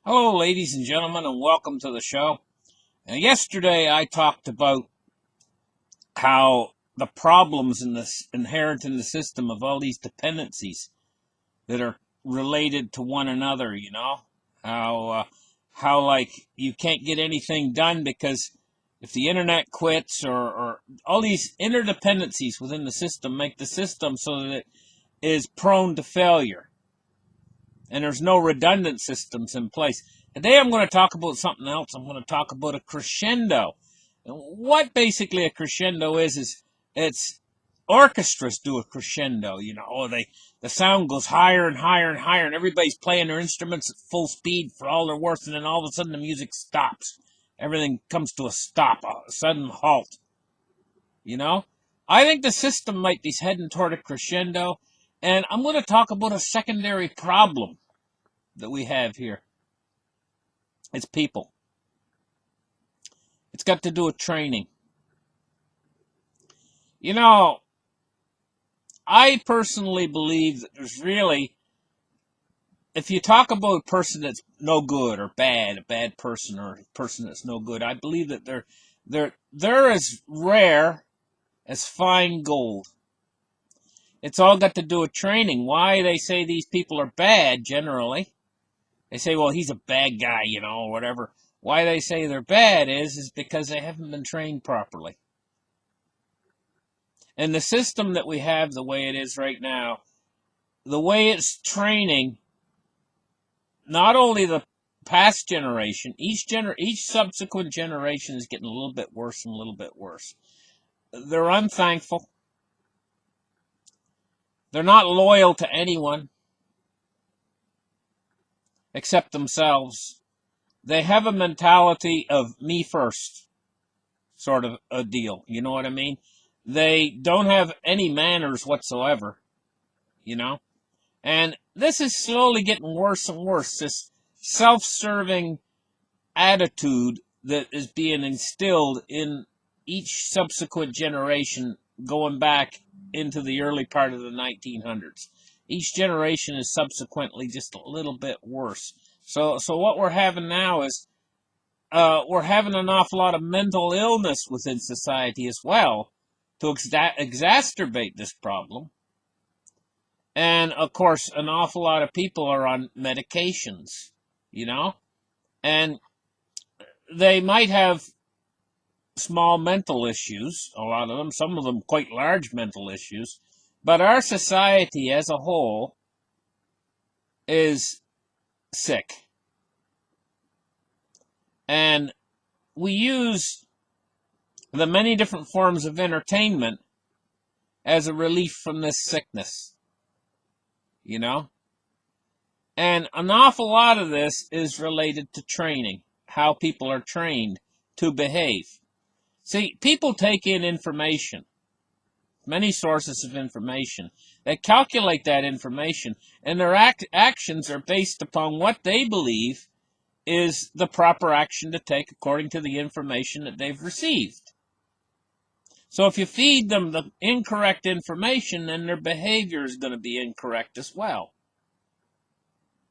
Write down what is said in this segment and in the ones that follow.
Hello, ladies and gentlemen, and welcome to the show. Now, yesterday, I talked about how the problems in this inherent in the system of all these dependencies that are related to one another. How like you can't get anything done because if the internet quits, or all these interdependencies within the system make the system so that it is prone to failure, and there's no redundant systems in place. Today I'm going to talk about something else. I'm going to talk about a crescendo. And what basically a crescendo is it's orchestras do a crescendo. The sound goes higher and higher and higher, and everybody's playing their instruments at full speed for all they're worth, and then all of a sudden the music stops. Everything comes to a stop, a sudden halt. You know, I think the system might be heading toward a crescendo, and I'm going to talk about a secondary problem that we have here. It's people. It's got to do with training. You know, I personally believe that there's really, if you talk about a person that's no good or bad, a bad person or a person that's no good, I believe that they're as rare as fine gold. It's all got to do with training. Why they say these people are bad generally. They say, well, he's a bad guy, or whatever. Why they say they're bad is because they haven't been trained properly. And the system that we have, the way it is right now, the way it's training, not only the past generation, each subsequent generation is getting a little bit worse and a little bit worse. They're unthankful. They're not loyal to anyone except themselves. They have a mentality of me first sort of a deal. You know what I mean? They don't have any manners whatsoever, you know? And this is slowly getting worse and worse. This self-serving attitude that is being instilled in each subsequent generation going back into the early part of the 1900s. Each generation is subsequently just a little bit worse. So what we're having now is we're having an awful lot of mental illness within society as well to exacerbate this problem. And, of course, an awful lot of people are on medications, and they might have small mental issues, a lot of them, some of them quite large mental issues, but our society as a whole is sick. And we use the many different forms of entertainment as a relief from this sickness, And an awful lot of this is related to training, how people are trained to behave. See, people take in information, many sources of information. They calculate that information, and their actions are based upon what they believe is the proper action to take according to the information that they've received. So if you feed them the incorrect information, then their behavior is going to be incorrect as well.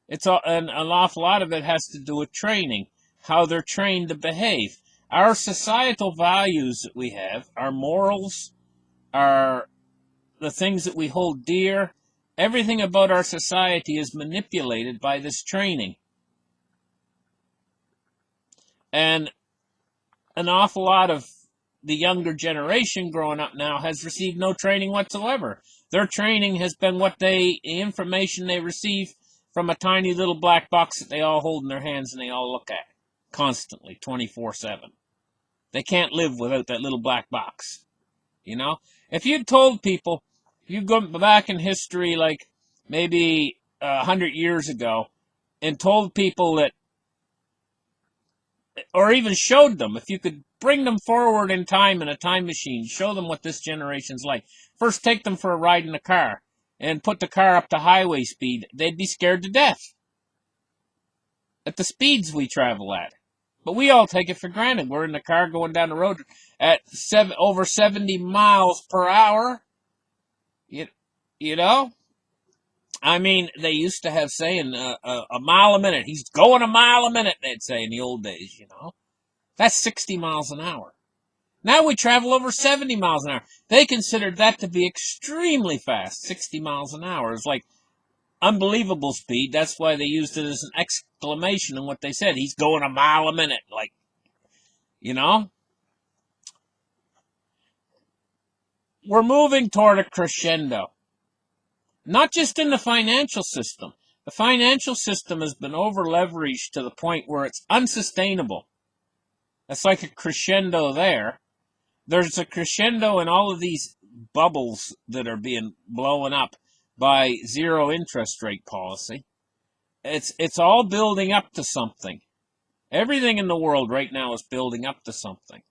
An awful lot of it has to do with training, how they're trained to behave. Our societal values that we have, our morals, the things that we hold dear, everything about our society is manipulated by this training. And an awful lot of the younger generation growing up now has received no training whatsoever. Their training has been the information they receive from a tiny little black box that they all hold in their hands and they all look at constantly, 24/7. They can't live without that little black box, If you'd told people, if you go back in history, like maybe 100 years ago, and told people that, or even showed them, if you could bring them forward in time in a time machine, show them what this generation's like. First, take them for a ride in a car and put the car up to highway speed. They'd be scared to death at the speeds we travel at. But we all take it for granted. We're in the car going down the road at over 70 miles per hour. You know? I mean, they used to have saying a mile a minute. He's going a mile a minute, they'd say in the old days, you know. That's 60 miles an hour. Now we travel over 70 miles an hour. They considered that to be extremely fast. 60 miles an hour is like unbelievable speed. That's why they used it as an exclamation in what they said. He's going a mile a minute. Like, you know, we're moving toward a crescendo. Not just in the financial system. The financial system has been over leveraged to the point where it's unsustainable. It's like a crescendo there. There's a crescendo in all of these bubbles that are being blown up by zero interest rate policy. It's all building up to something. Everything in the world right now is building up to something.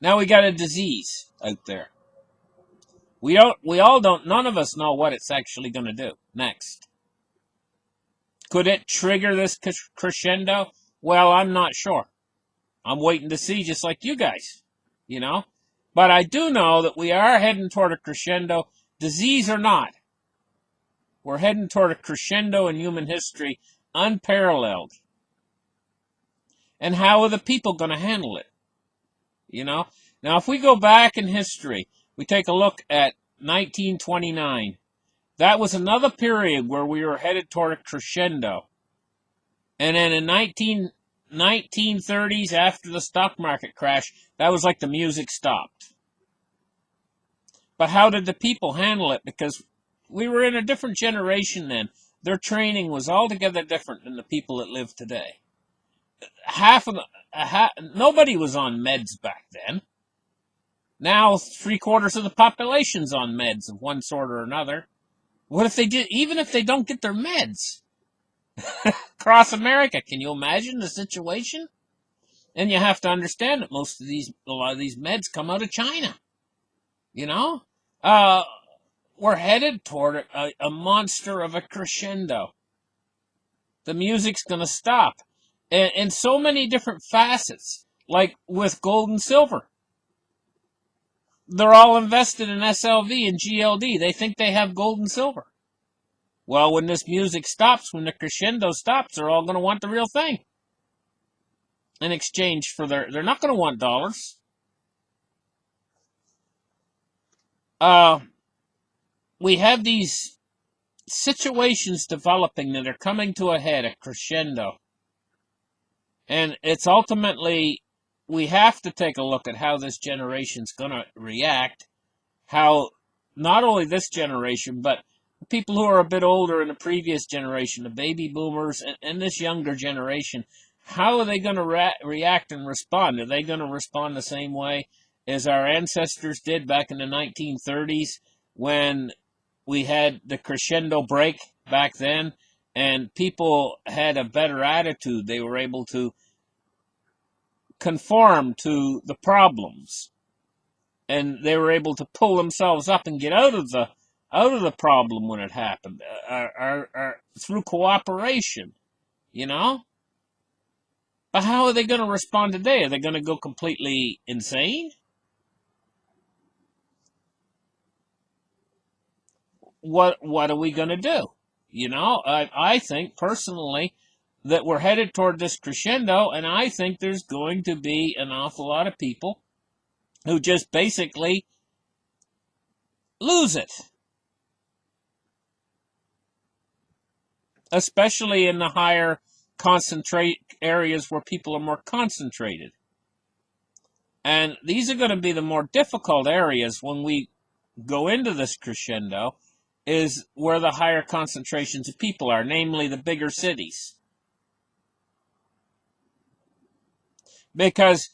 Now we got a disease out there. None of us know what it's actually going to do next. Could it trigger this crescendo? Well, I'm not sure. I'm waiting to see, just like you guys, you know. But I do know that we are heading toward a crescendo, disease or not. We're heading toward a crescendo in human history, unparalleled. And how are the people going to handle it? You know? Now, if we go back in history, we take a look at 1929. That was another period where we were headed toward a crescendo. And then in 1930s, after the stock market crash, that was like the music stopped. But how did the people handle it? Because we were in a different generation then. Their training was altogether different than the people that live today. Nobody was on meds back then. Now 3/4 of the population's on meds of one sort or another. What if they did? Even if they don't get their meds across America, can you imagine the situation? And you have to understand that a lot of these meds come out of China. You know, we're headed toward a monster of a crescendo. The music's going to stop, and so many different facets, like with gold and silver. They're all invested in SLV and GLD. They think they have gold and silver. Well, when this music stops, when the crescendo stops, they're all going to want the real thing. In exchange for they're not going to want dollars. We have these situations developing that are coming to a head, a crescendo. And it's ultimately, we have to take a look at how this generation's going to react. How not only this generation, but people who are a bit older in the previous generation, the baby boomers and this younger generation, how are they going to react and respond? Are they going to respond the same way as our ancestors did back in the 1930s when we had the crescendo break back then and people had a better attitude? They were able to conform to the problems and they were able to pull themselves up and get out of the problem when it happened, through cooperation, you know? But how are they going to respond today? Are they going to go completely insane? What are we going to do? You know, I think personally that we're headed toward this crescendo, and I think there's going to be an awful lot of people who just basically lose it. Especially in the higher concentrate areas where people are more concentrated. And these are going to be the more difficult areas when we go into this crescendo, is where the higher concentrations of people are, namely the bigger cities. Because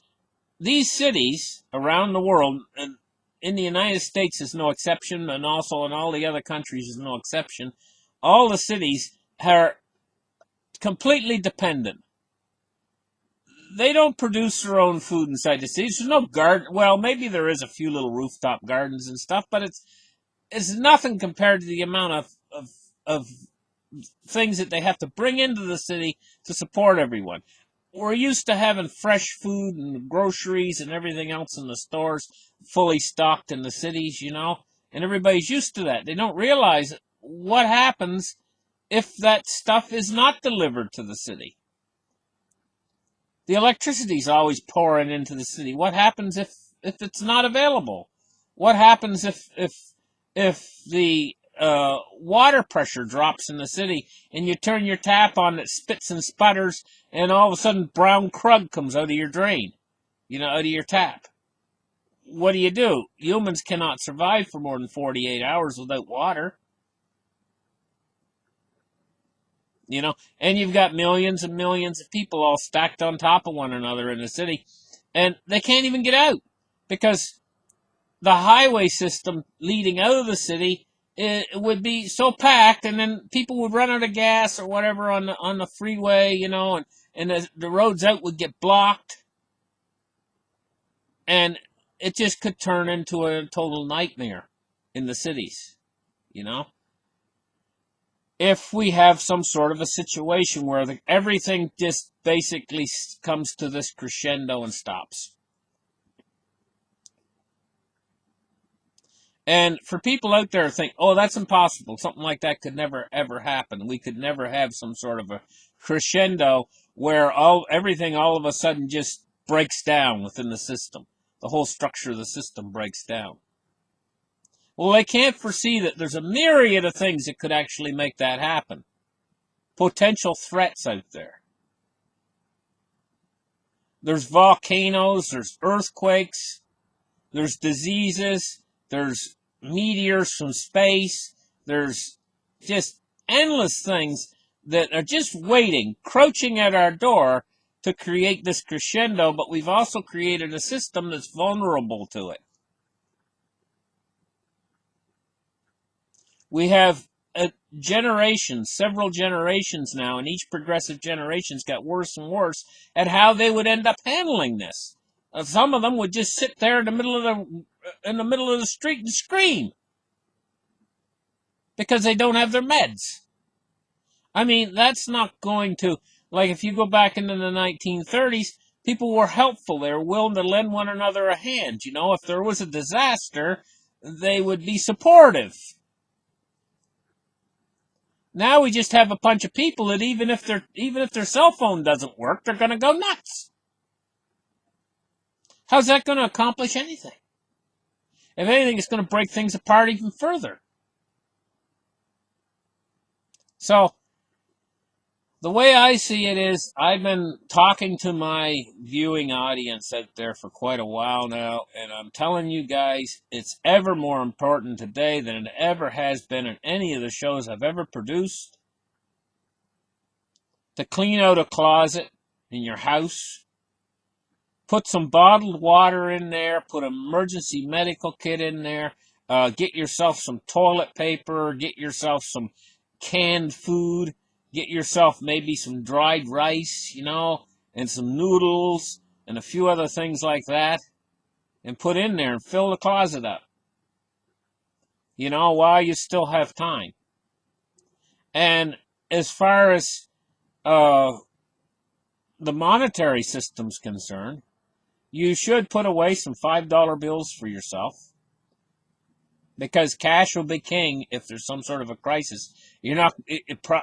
these cities around the world, and in the United States is no exception, and also in all the other countries is no exception, all the cities are completely dependent. They don't produce their own food inside the cities. There's no garden. Well, maybe there is a few little rooftop gardens and stuff, but it's nothing compared to the amount of things that they have to bring into the city to support everyone. We're used to having fresh food and groceries and everything else in the stores fully stocked in the cities, you know. and everybody's used to that. They don't realize what happens if that stuff is not delivered to the city. The electricity's always pouring into the city. What happens if it's not available? What happens if the water pressure drops in the city and you turn your tap on that spits and sputters and all of a sudden brown crud comes out of your drain, out of your tap? What do? Humans cannot survive for more than 48 hours without water. And you've got millions and millions of people all stacked on top of one another in the city, and they can't even get out because the highway system leading out of the city, it would be so packed, and then people would run out of gas or whatever on the freeway, and the roads out would get blocked, and it just could turn into a total nightmare in the cities, if we have some sort of a situation where everything just basically comes to this crescendo and stops. And for people out there who think, oh, that's impossible, something like that could never, ever happen. We could never have some sort of a crescendo where everything all of a sudden just breaks down within the system. The whole structure of the system breaks down. Well, they can't foresee that there's a myriad of things that could actually make that happen. Potential threats out there. There's volcanoes, there's earthquakes, there's diseases, there's meteors from space, there's just endless things that are just waiting, crouching at our door to create this crescendo, but we've also created a system that's vulnerable to it. We have several generations now, and each progressive generation's got worse and worse at how they would end up handling this. Some of them would just sit there in the middle of the street and scream because they don't have their meds. I mean, that's not going to, like if you go back into the 1930s, people were helpful. They were willing to lend one another a hand. If there was a disaster, they would be supportive. Now we just have a bunch of people that even if their cell phone doesn't work, they're going to go nuts. How's that going to accomplish anything? If anything, it's going to break things apart even further. So, the way I see it is, I've been talking to my viewing audience out there for quite a while now, and I'm telling you guys, it's ever more important today than it ever has been in any of the shows I've ever produced to clean out a closet in your house, put some bottled water in there, put an emergency medical kit in there, get yourself some toilet paper, get yourself some canned food, get yourself maybe some dried rice, and some noodles and a few other things like that, and put in there and fill the closet up, while you still have time. And as far as the monetary system's concerned, you should put away some $5 bills for yourself, because cash will be king if there's some sort of a crisis.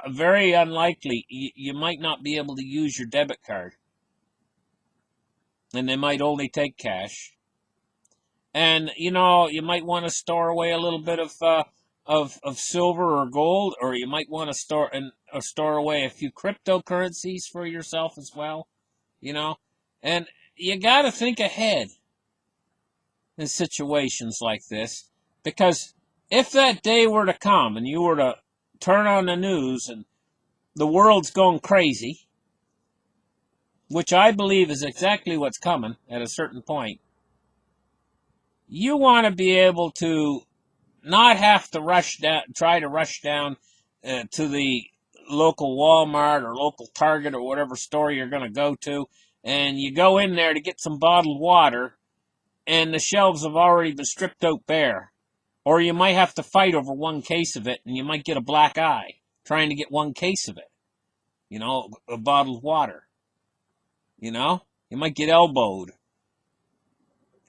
Very unlikely, you might not be able to use your debit card, and they might only take cash. And you might want to store away a little bit of silver or gold, or you might want to store away a few cryptocurrencies for yourself as well. And you got to think ahead in situations like this, because if that day were to come and you were to turn on the news and the world's going crazy, which I believe is exactly what's coming at a certain point, you want to be able to not have to try to rush down to the local Walmart or local Target or whatever store you're going to go to, and you go in there to get some bottled water, and the shelves have already been stripped out bare. Or you might have to fight over one case of it, and you might get a black eye trying to get one case of it, a bottled water. You might get elbowed.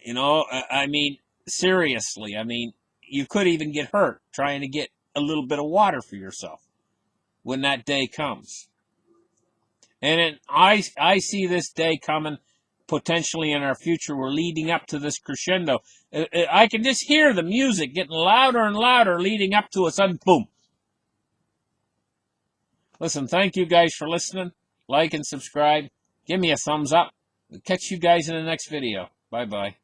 I mean, seriously, you could even get hurt trying to get a little bit of water for yourself when that day comes. And I see this day coming potentially in our future. We're leading up to this crescendo. I can just hear the music getting louder and louder leading up to a sudden boom. Listen, thank you guys for listening. Like and subscribe. Give me a thumbs up. We'll catch you guys in the next video. Bye-bye.